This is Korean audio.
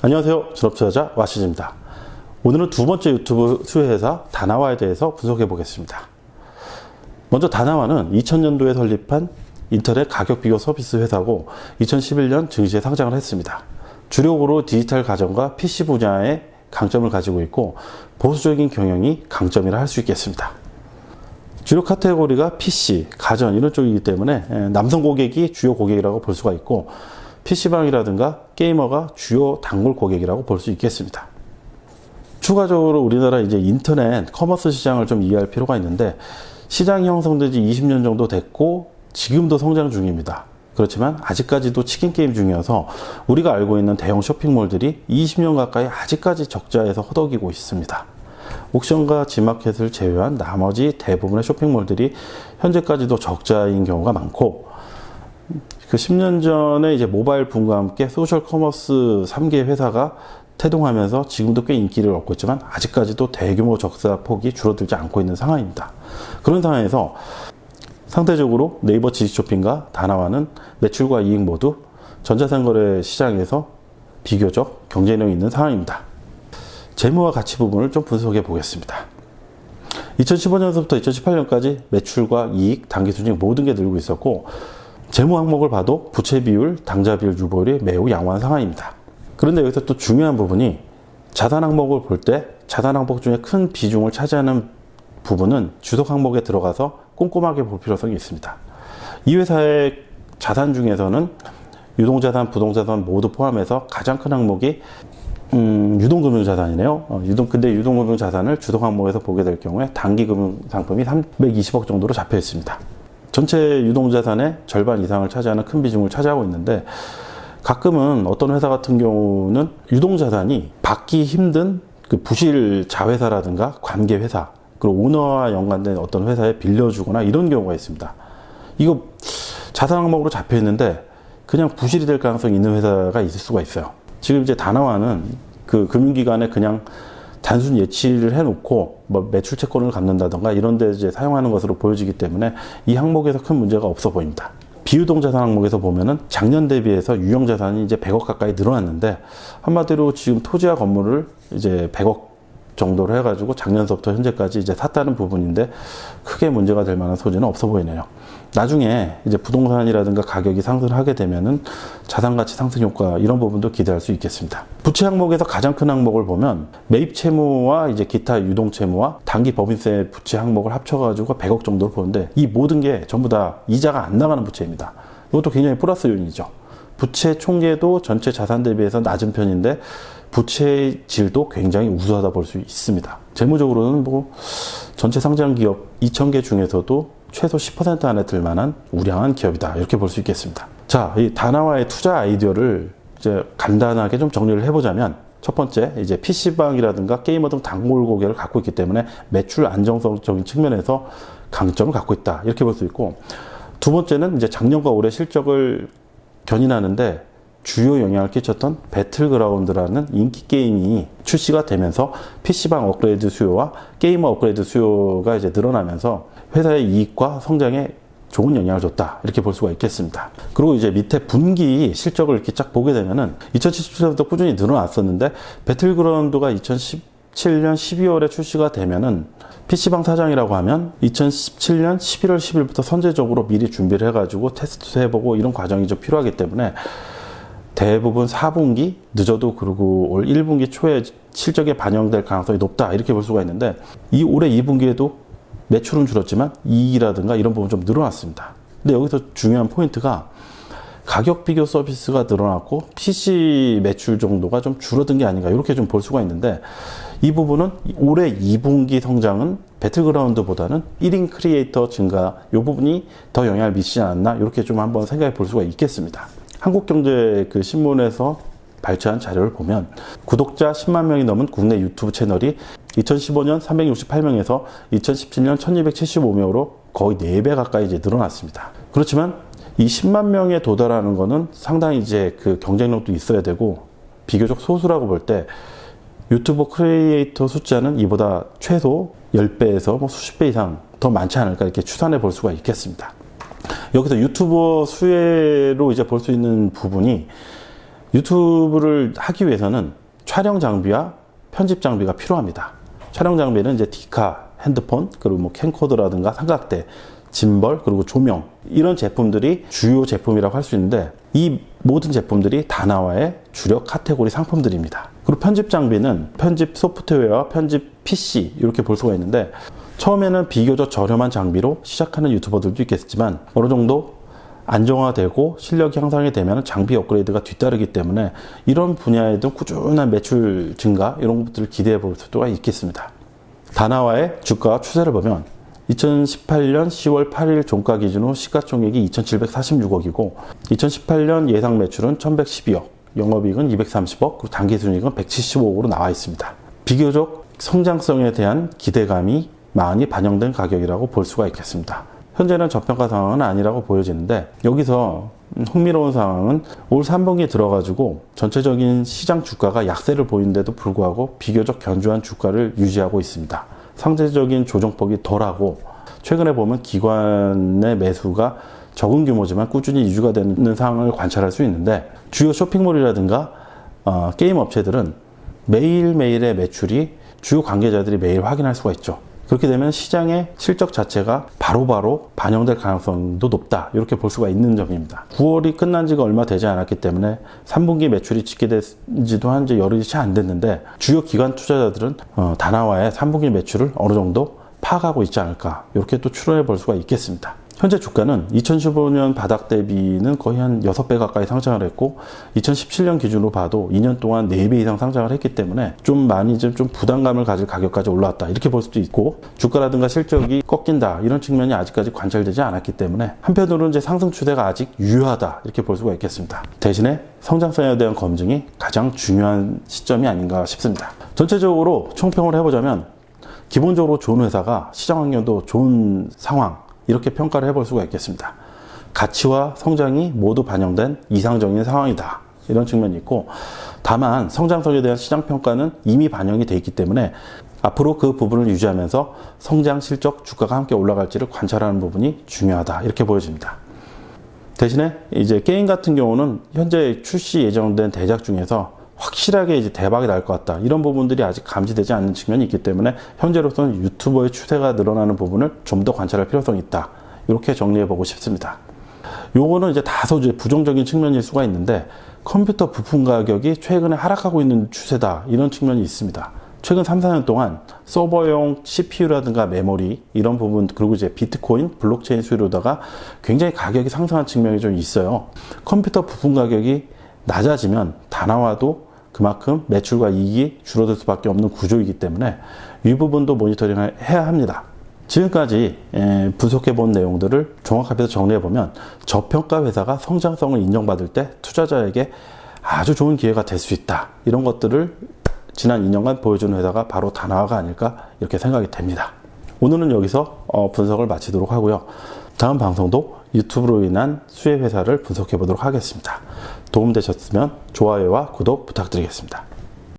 안녕하세요. 전업투자자 와시즈입니다. 오늘은 두 번째 유튜브 수혜회사 다나와에 대해서 분석해 보겠습니다. 먼저 다나와는 2000년도에 설립한 인터넷 가격 비교 서비스 회사고 2011년 증시에 상장을 했습니다. 주력으로 디지털 가전과 PC 분야에 강점을 가지고 있고 보수적인 경영이 강점이라 할 수 있겠습니다. 주력 카테고리가 PC, 가전 이런 쪽이기 때문에 남성 고객이 주요 고객이라고 볼 수가 있고 PC방이라든가 게이머가 주요 단골 고객이라고 볼 수 있겠습니다. 추가적으로 우리나라 이제 인터넷 커머스 시장을 좀 이해할 필요가 있는데 시장이 형성된 지 20년 정도 됐고 지금도 성장 중입니다. 그렇지만 아직까지도 치킨 게임 중이어서 우리가 알고 있는 대형 쇼핑몰들이 20년 가까이 아직까지 적자에서 허덕이고 있습니다. 옥션과 지마켓을 제외한 나머지 대부분의 쇼핑몰들이 현재까지도 적자인 경우가 많고 그 10년 전에 이제 모바일 붐과 함께 소셜 커머스 3개 회사가 태동하면서 지금도 꽤 인기를 얻고 있지만 아직까지도 대규모 적자 폭이 줄어들지 않고 있는 상황입니다. 그런 상황에서 상대적으로 네이버 지식쇼핑과 다나와는 매출과 이익 모두 전자상거래 시장에서 비교적 경쟁력이 있는 상황입니다. 재무와 가치 부분을 좀 분석해 보겠습니다. 2015년부터 2018년까지 매출과 이익, 당기순이익 모든 게 늘고 있었고 재무 항목을 봐도 부채 비율, 당좌 비율, 유보율이 매우 양호한 상황입니다. 그런데 여기서 또 중요한 부분이 자산 항목을 볼 때 자산 항목 중에 큰 비중을 차지하는 부분은 주석 항목에 들어가서 꼼꼼하게 볼 필요성이 있습니다. 이 회사의 자산 중에서는 유동자산, 부동자산 모두 포함해서 가장 큰 항목이 유동금융자산이네요. 근데 유동금융자산을 주석 항목에서 보게 될 경우에 단기금융상품이 320억 정도로 잡혀 있습니다. 전체 유동자산의 절반 이상을 차지하는 큰 비중을 차지하고 있는데 가끔은 어떤 회사 같은 경우는 유동자산이 받기 힘든 그 부실 자회사라든가 관계회사 그리고 오너와 연관된 어떤 회사에 빌려주거나 이런 경우가 있습니다. 이거 자산 항목으로 잡혀 있는데 그냥 부실이 될 가능성이 있는 회사가 있을 수가 있어요. 지금 이제 다나와는 그 금융기관에 그냥 단순 예치를 해놓고 뭐 매출 채권을 갚는다던가 이런 데 이제 사용하는 것으로 보여지기 때문에 이 항목에서 큰 문제가 없어 보입니다. 비유동자산 항목에서 보면은 작년 대비해서 유형자산이 이제 100억 가까이 늘어났는데 한마디로 지금 토지와 건물을 이제 100억 정도로 해가지고 작년서부터 현재까지 이제 샀다는 부분인데 크게 문제가 될 만한 소지는 없어 보이네요. 나중에 이제 부동산이라든가 가격이 상승하게 되면은 자산가치 상승 효과 이런 부분도 기대할 수 있겠습니다. 부채 항목에서 가장 큰 항목을 보면 매입 채무와 이제 기타 유동 채무와 단기 법인세 부채 항목을 합쳐가지고 100억 정도를 보는데 이 모든 게 전부 다 이자가 안 나가는 부채입니다. 이것도 굉장히 플러스 요인이죠. 부채 총계도 전체 자산 대비해서 낮은 편인데 부채의 질도 굉장히 우수하다 볼 수 있습니다. 재무적으로는 뭐 전체 상장 기업 2,000개 중에서도 최소 10% 안에 들 만한 우량한 기업이다. 이렇게 볼 수 있겠습니다. 자, 이 다나와의 투자 아이디어를 이제 간단하게 좀 정리를 해보자면 첫 번째, 이제 PC방이라든가 게이머 등 단골 고객을 갖고 있기 때문에 매출 안정성적인 측면에서 강점을 갖고 있다. 이렇게 볼 수 있고 두 번째는 이제 작년과 올해 실적을 견인하는데 주요 영향을 끼쳤던 배틀그라운드라는 인기 게임이 출시가 되면서 PC방 업그레이드 수요와 게이머 업그레이드 수요가 이제 늘어나면서 회사의 이익과 성장에 좋은 영향을 줬다. 이렇게 볼 수가 있겠습니다. 그리고 이제 밑에 분기 실적을 이렇게 쫙 보게 되면은 2017년부터 꾸준히 늘어났었는데 배틀그라운드가 2017년 12월에 출시가 되면은 PC방 사장이라고 하면 2017년 11월 10일부터 선제적으로 미리 준비를 해가지고 테스트도 해보고 이런 과정이 좀 필요하기 때문에 대부분 4분기 늦어도 그리고 올 1분기 초에 실적에 반영될 가능성이 높다 이렇게 볼 수가 있는데 이 올해 2분기에도 매출은 줄었지만 이익이라든가 이런 부분 좀 늘어났습니다. 근데 여기서 중요한 포인트가 가격 비교 서비스가 늘어났고 PC 매출 정도가 좀 줄어든 게 아닌가 이렇게 좀 볼 수가 있는데 이 부분은 올해 2분기 성장은 배틀그라운드보다는 1인 크리에이터 증가 이 부분이 더 영향을 미치지 않았나 이렇게 좀 한번 생각해 볼 수가 있겠습니다. 한국경제 그 신문에서 발췌한 자료를 보면 구독자 10만 명이 넘은 국내 유튜브 채널이 2015년 368명에서 2017년 1275명으로 거의 4배 가까이 이제 늘어났습니다. 그렇지만 이 10만 명에 도달하는 거는 상당히 이제 그 경쟁력도 있어야 되고 비교적 소수라고 볼 때 유튜브 크리에이터 숫자는 이보다 최소 10배에서 뭐 수십 배 이상 더 많지 않을까 이렇게 추산해 볼 수가 있겠습니다. 여기서 유튜버 수혜로 이제 볼 수 있는 부분이 유튜브를 하기 위해서는 촬영 장비와 편집 장비가 필요합니다. 촬영 장비는 이제 디카, 핸드폰, 그리고 뭐 캠코더라든가 삼각대, 짐벌, 그리고 조명, 이런 제품들이 주요 제품이라고 할 수 있는데, 이 모든 제품들이 다나와의 주력 카테고리 상품들입니다. 그리고 편집 장비는 편집 소프트웨어와 편집 PC 이렇게 볼 수가 있는데, 처음에는 비교적 저렴한 장비로 시작하는 유튜버들도 있겠지만 어느 정도 안정화되고 실력이 향상이 되면 장비 업그레이드가 뒤따르기 때문에 이런 분야에도 꾸준한 매출 증가, 이런 것들을 기대해 볼 수가 있겠습니다. 다나와의 주가 추세를 보면 2018년 10월 8일 종가 기준으로 시가총액이 2,746억이고 2018년 예상 매출은 1,112억, 영업이익은 230억, 그리고 당기순이익은 175억으로 나와 있습니다. 비교적 성장성에 대한 기대감이 많이 반영된 가격이라고 볼 수가 있겠습니다. 현재는 저평가 상황은 아니라고 보여지는데, 여기서 흥미로운 상황은 올 3분기에 들어가지고 전체적인 시장 주가가 약세를 보이는데도 불구하고 비교적 견조한 주가를 유지하고 있습니다. 상대적인 조정폭이 덜하고, 최근에 보면 기관의 매수가 적은 규모지만 꾸준히 유지가 되는 상황을 관찰할 수 있는데, 주요 쇼핑몰이라든가 게임 업체들은 매일매일의 매출이 주요 관계자들이 매일 확인할 수가 있죠. 그렇게 되면 시장의 실적 자체가 바로바로 반영될 가능성도 높다, 이렇게 볼 수가 있는 점입니다. 9월이 끝난 지가 얼마 되지 않았기 때문에 3분기 매출이 집계된 지도 한 열흘이 채 안 됐는데, 주요 기관 투자자들은 다나와의 3분기 매출을 어느 정도 파악하고 있지 않을까, 이렇게 또 추론해 볼 수가 있겠습니다. 현재 주가는 2015년 바닥 대비는 거의 한 6배 가까이 상장을 했고, 2017년 기준으로 봐도 2년 동안 4배 이상 상장을 했기 때문에 좀 많이 좀 부담감을 가질 가격까지 올라왔다, 이렇게 볼 수도 있고, 주가라든가 실적이 꺾인다, 이런 측면이 아직까지 관찰되지 않았기 때문에 한편으로는 이제 상승 추세가 아직 유효하다, 이렇게 볼 수가 있겠습니다. 대신에 성장성에 대한 검증이 가장 중요한 시점이 아닌가 싶습니다. 전체적으로 총평을 해보자면, 기본적으로 좋은 회사가 시장 환경도 좋은 상황, 이렇게 평가를 해볼 수가 있겠습니다. 가치와 성장이 모두 반영된 이상적인 상황이다, 이런 측면이 있고, 다만 성장성에 대한 시장 평가는 이미 반영이 돼 있기 때문에 앞으로 그 부분을 유지하면서 성장, 실적, 주가가 함께 올라갈지를 관찰하는 부분이 중요하다, 이렇게 보여집니다. 대신에 이제 게임 같은 경우는 현재 출시 예정된 대작 중에서 확실하게 이제 대박이 날 것 같다, 이런 부분들이 아직 감지되지 않는 측면이 있기 때문에 현재로서는 유튜버의 추세가 늘어나는 부분을 좀 더 관찰할 필요성이 있다, 이렇게 정리해 보고 싶습니다. 요거는 이제 다소 이제 부정적인 측면일 수가 있는데, 컴퓨터 부품 가격이 최근에 하락하고 있는 추세다, 이런 측면이 있습니다. 최근 3, 4년 동안 서버용 CPU라든가 메모리, 이런 부분, 그리고 이제 비트코인, 블록체인 수요로다가 굉장히 가격이 상승한 측면이 좀 있어요. 컴퓨터 부품 가격이 낮아지면 다나와도 그만큼 매출과 이익이 줄어들 수밖에 없는 구조이기 때문에 이 부분도 모니터링을 해야 합니다. 지금까지 분석해 본 내용들을 종합해서 정리해 보면, 저평가 회사가 성장성을 인정받을 때 투자자에게 아주 좋은 기회가 될 수 있다, 이런 것들을 지난 2년간 보여준 회사가 바로 다나와가 아닐까, 이렇게 생각이 됩니다. 오늘은 여기서 분석을 마치도록 하고요. 다음 방송도 유튜브로 인한 수혜 회사를 분석해 보도록 하겠습니다. 도움되셨으면 좋아요와 구독 부탁드리겠습니다.